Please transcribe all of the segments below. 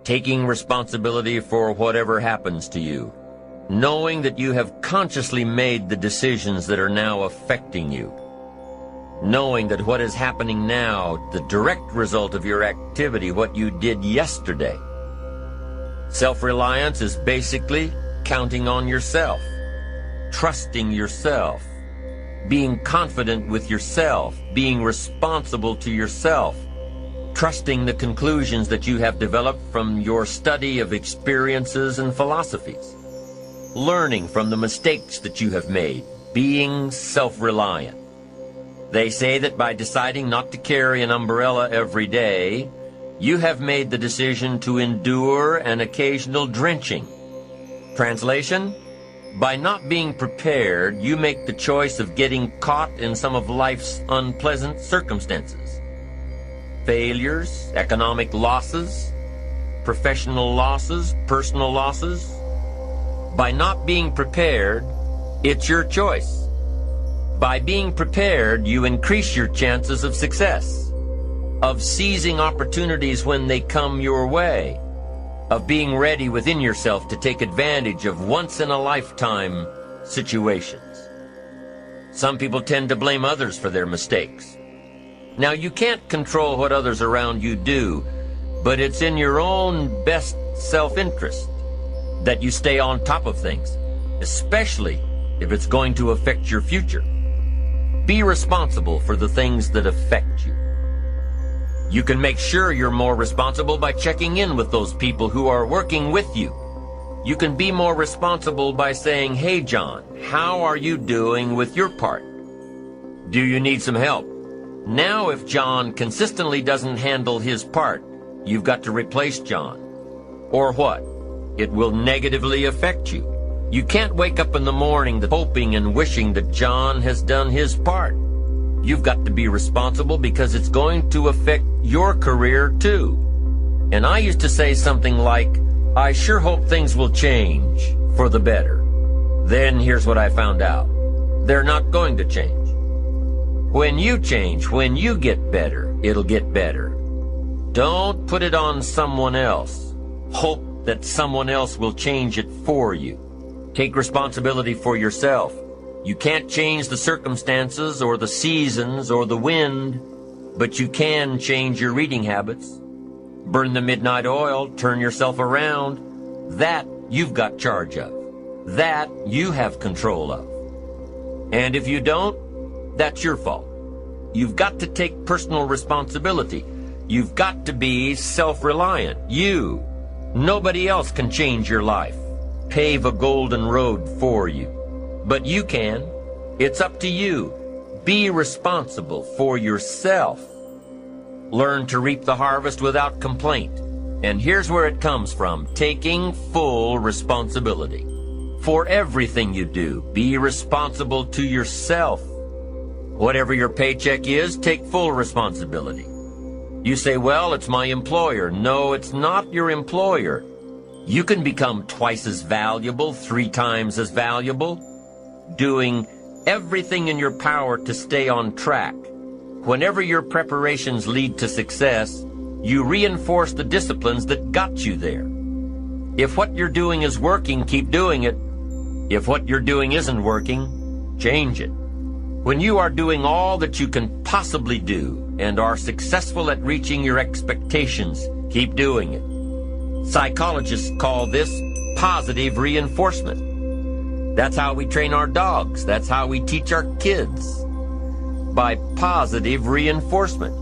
taking responsibility for whatever happens to you, knowing that you have consciously made the decisions that are now affecting you, knowing that what is happening now, the direct result of your activity, what you did yesterday. Self-reliance is basically counting on yourself, trusting yourself, being confident with yourself, being responsible to yourself, trusting the conclusions that you have developed from your study of experiences and philosophies, learning from the mistakes that you have made, being self-reliant. They say that by deciding not to carry an umbrella every day, you have made the decision to endure an occasional drenching. Translation: by not being prepared, you make the choice of getting caught in some of life's unpleasant circumstances. Failures, economic losses, professional losses, personal losses. By not being prepared, it's your choice. By being prepared, you increase your chances of success, of seizing opportunities when they come your way, of being ready within yourself to take advantage of once-in-a-lifetime situations. Some people tend to blame others for their mistakes. Now, you can't control what others around you do, but it's in your own best self-interest that you stay on top of things, especially if it's going to affect your future. Be responsible for the things that affect you. You can make sure you're more responsible by checking in with those people who are working with you. You can be more responsible by saying, "Hey, John, how are you doing with your part? Do you need some help?" Now, if John consistently doesn't handle his part, you've got to replace John. Or what? It will negatively affect you. You can't wake up in the morning hoping and wishing that John has done his part. You've got to be responsible because it's going to affect your career too. And I used to say something like, "I sure hope things will change for the better." Then here's what I found out. They're not going to change. When you change, when you get better, it'll get better. Don't put it on someone else. Hope that someone else will change it for you. Take responsibility for yourself. You can't change the circumstances or the seasons or the wind, but you can change your reading habits. Burn the midnight oil, turn yourself around. That you've got charge of. That you have control of. And if you don't, that's your fault. You've got to take personal responsibility. You've got to be self-reliant. You. Nobody else can change your life, pave a golden road for you. But you can. It's up to you. Be responsible for yourself. Learn to reap the harvest without complaint. And here's where it comes from: taking full responsibility. For everything you do, be responsible to yourself. Whatever your paycheck is, take full responsibility. You say, "Well, it's my employer." No, it's not your employer. You can become twice as valuable, 3 times as valuable, doing everything in your power to stay on track. Whenever your preparations lead to success, you reinforce the disciplines that got you there. If what you're doing is working, keep doing it. If what you're doing isn't working, change it. When you are doing all that you can possibly do and are successful at reaching your expectations, keep doing it. Psychologists call this positive reinforcement. That's how we train our dogs. That's how we teach our kids. By positive reinforcement.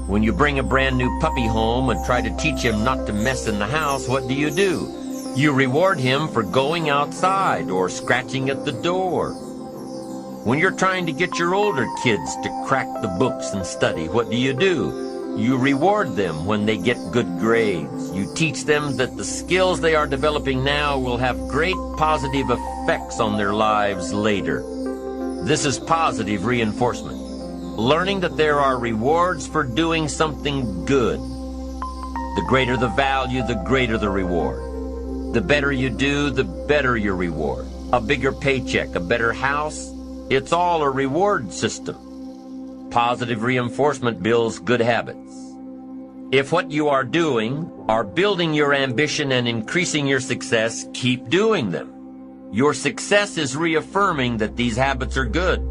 When you bring a brand new puppy home and try to teach him not to mess in the house, what do? You reward him for going outside or scratching at the door. When you're trying to get your older kids to crack the books and study, what do? You reward them when they get good grades. You teach them that the skills they are developing now will have great positive effects on their lives later. This is positive reinforcement. Learning that there are rewards for doing something good. The greater the value, the greater the reward. The better you do, the better your reward. A bigger paycheck, a better house. It's all a reward system. Positive reinforcement builds good habits. If what you are doing are building your ambition and increasing your success, keep doing them. Your success is reaffirming that these habits are good,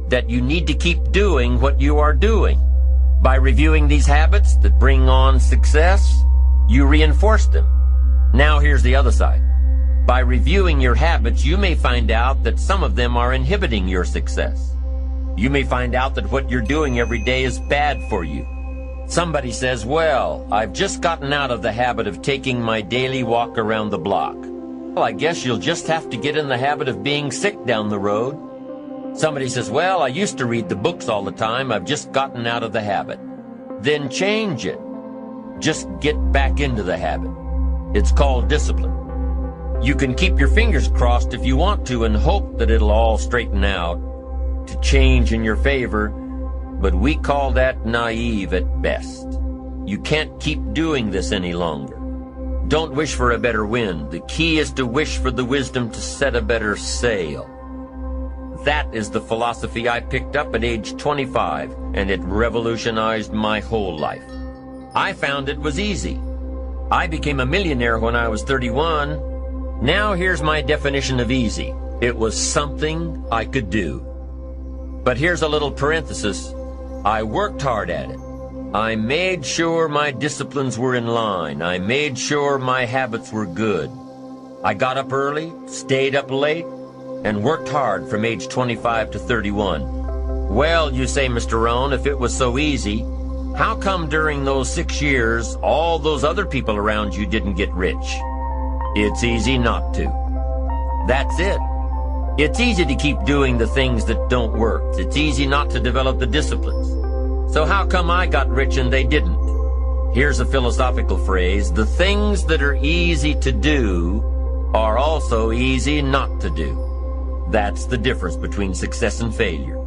that you need to keep doing what you are doing. By reviewing these habits that bring on success, you reinforce them. Now here's the other side. By reviewing your habits, you may find out that some of them are inhibiting your success. You may find out that what you're doing every day is bad for you. Somebody says, well, I've just gotten out of the habit of taking my daily walk around the block. Well, I guess you'll just have to get in the habit of being sick down the road. Somebody says, well, I used to read the books all the time. I've just gotten out of the habit. Then change it. Just get back into the habit. It's called discipline. You can keep your fingers crossed if you want to and hope that it'll all straighten out to change in your favor, but we call that naive at best. You can't keep doing this any longer. Don't wish for a better wind. The key is to wish for the wisdom to set a better sail. That is the philosophy I picked up at age 25, and it revolutionized my whole life. I found it was easy. I became a millionaire when I was 31. Now here's my definition of easy. It was something I could do. But here's a little parenthesis. I worked hard at it. I made sure my disciplines were in line. I made sure my habits were good. I got up early, stayed up late, and worked hard from age 25 to 31. Well, you say, Mr. Rohn, if it was so easy, how come during those 6 years all those other people around you didn't get rich? It's easy not to. That's it. It's easy to keep doing the things that don't work. It's easy not to develop the disciplines. So how come I got rich and they didn't? Here's a philosophical phrase. The things that are easy to do are also easy not to do. That's the difference between success and failure.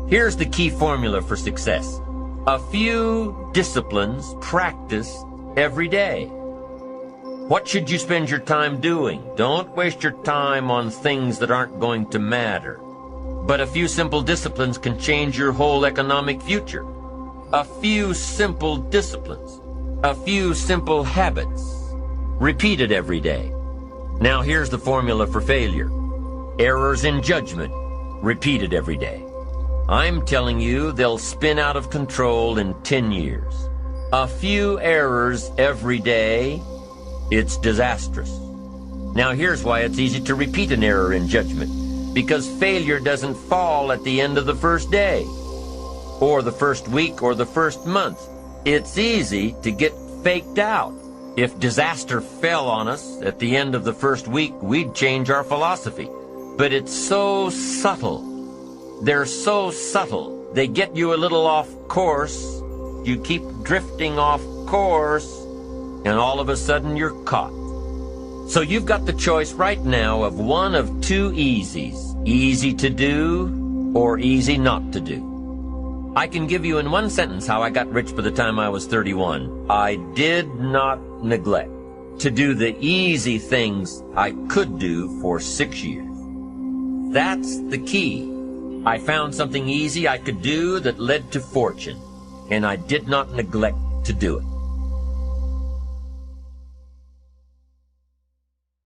Here's the key formula for success. A few disciplines practiced every day. What should you spend your time doing? Don't waste your time on things that aren't going to matter. But a few simple disciplines can change your whole economic future. A few simple disciplines. A few simple habits. Repeated every day. Now here's the formula for failure. Errors in judgment. Repeated every day. I'm telling you, they'll spin out of control in 10 years. A few errors every day. It's disastrous. Now here's why it's easy to repeat an error in judgment. Because failure doesn't fall at the end of the first day, or the first week, or the first month. It's easy to get faked out. If disaster fell on us at the end of the first week, we'd change our philosophy. But it's so subtle. They're so subtle. They get you a little off course. You keep drifting off course, and all of a sudden you're caught. So you've got the choice right now of one of two easies. Easy to do or easy not to do. I can give you in one sentence how I got rich by the time I was 31. I did not neglect to do the easy things I could do for 6 years. That's the key. I found something easy I could do that led to fortune, and I did not neglect to do it.